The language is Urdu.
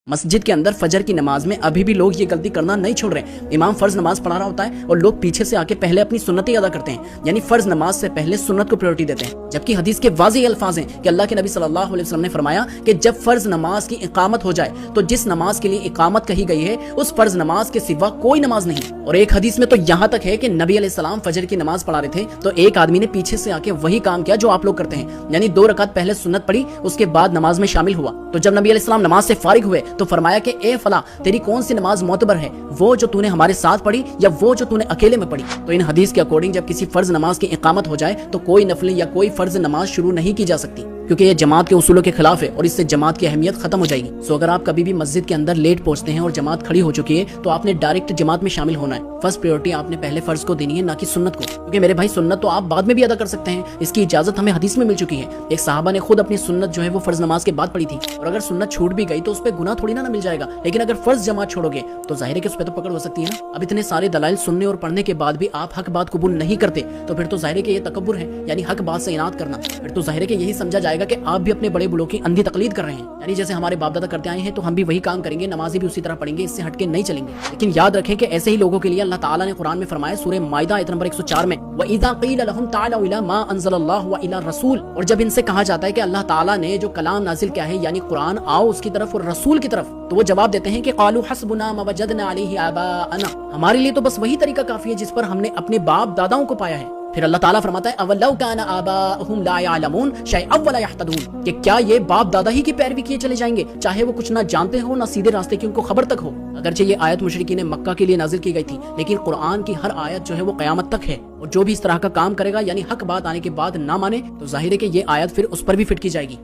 مسجد کے اندر فجر کی نماز میں ابھی بھی لوگ یہ غلطی کرنا نہیں چھوڑ رہے ہیں۔ امام فرض نماز پڑھا رہا ہوتا ہے اور لوگ پیچھے سے آ کے پہلے اپنی سنتیں ادا کرتے ہیں، یعنی فرض نماز سے پہلے سنت کو پریورٹی دیتے ہیں، جبکہ حدیث کے واضح الفاظ ہیں کہ اللہ کے نبی صلی اللہ علیہ وسلم نے فرمایا کہ جب فرض نماز کی اقامت ہو جائے تو جس نماز کے لیے اقامت کہی گئی ہے اس فرض نماز کے سوا کوئی نماز نہیں۔ اور ایک حدیث میں تو یہاں تک ہے کہ نبی علیہ السلام فجر کی نماز پڑھا رہے تھے تو ایک آدمی نے پیچھے سے آ کے وہی کام کیا جو آپ لوگ کرتے ہیں، یعنی 2 رکعت پہلے سنت پڑھی، اس کے بعد نماز میں شامل ہوا۔ تو جب نبی علیہ السلام نماز سے فارغ ہوئے تو فرمایا کہ اے فلاں، تیری کون سی نماز معتبر ہے، وہ جو تو نے ہمارے ساتھ پڑھی یا وہ جو تو نے اکیلے میں پڑھی؟ تو ان حدیث کے اکارڈنگ جب کسی فرض نماز کی اقامت ہو جائے تو کوئی نفلی یا کوئی فرض نماز شروع نہیں کی جا سکتی، کیونکہ یہ جماعت کے اصولوں کے خلاف ہے اور اس سے جماعت کی اہمیت ختم ہو جائے گی۔ سو اگر آپ کبھی بھی مسجد کے اندر لیٹ پہنچتے ہیں اور جماعت کھڑی ہو چکی ہے تو آپ نے ڈائریکٹ جماعت میں شامل ہونا ہے۔ فرسٹ پریورٹی آپ نے پہلے فرض کو دینی ہے، نہ کہ سنت کو، کیونکہ میرے بھائی سنت تو آپ بعد میں بھی ادا کر سکتے ہیں، اس کی اجازت ہمیں حدیث میں مل چکی ہے۔ ایک صحابہ نے خود اپنی سنت جو ہے وہ فرض نماز کے بعد پڑھی تھی، اور اگر سنت چھوٹ بھی گئی تو اس پہ گناہ تھوڑی نہ مل جائے گا، لیکن اگر فرض جماعت چھوڑو گے تو ظاہر ہے کہ اس پہ تو پکڑ ہو سکتی ہے نا۔ اب اتنے سارے دلائل سننے اور پڑھنے کے بعد بھی آپ حق بات قبول نہیں کرتے تو پھر تو ظاہر ہے کہ یہ تکبر ہے، یعنی حق بات سے اناد کرنا۔ پھر تو ظاہر ہے کہ یہی سمجھا جائے گا کہ آپ بھی اپنے بڑے بڑوں کی اندھی تقلید کر رہے ہیں، یعنی جیسے ہمارے باپ دادا کرتے آئے ہیں تو ہم بھی وہی کام کریں گے، نمازی بھی اسی طرح پڑھیں گے، اس سے ہٹ کے نہیں چلیں گے۔ لیکن یاد رکھیں کہ ایسے ہی لوگوں کے لیے اللہ تعالیٰ نے قرآن میں فرمایا، سورہ مائدہ آیت نمبر 104 میں، وَإِذَا قِيلَ لَهُمْ تَعَالَوْا إِلَىٰ مَا أَنزَلَ اللَّهُ وَإِلَىٰ الرَّسُولِ، اور جب ان سے کہا جاتا ہے کہ اللہ تعالیٰ نے جو کلام نازل کیا ہے یعنی قرآن، آؤ اس کی طرف اور رسول کی طرف، تو وہ جواب دیتے ہیں کہ قالوا حسبنا ما وجدنا علیہ آباءنا، ہمارے لیے تو بس وہی طریقہ کافی ہے جس پر ہم نے اپنے باپ داداؤں کو پایا ہے۔ پھر اللہ تعالیٰ فرماتا ہے اولو کان آباؤہم لا یعلمون شیئا ولا یہتدون، کہ کیا یہ باپ دادا ہی کی پیروی کیے چلے جائیں گے چاہے وہ کچھ نہ جانتے ہو، نہ سیدھے راستے کی ان کو خبر تک ہو۔ اگرچہ یہ آیت مشرکین مکہ کے لیے نازل کی گئی تھی، لیکن قرآن کی ہر آیت جو ہے وہ قیامت تک ہے، اور جو بھی اس طرح کا کام کرے گا یعنی حق بات آنے کے بعد نہ مانے تو ظاہر ہے کہ یہ آیت پھر اس پر بھی فٹ کی جائے گی۔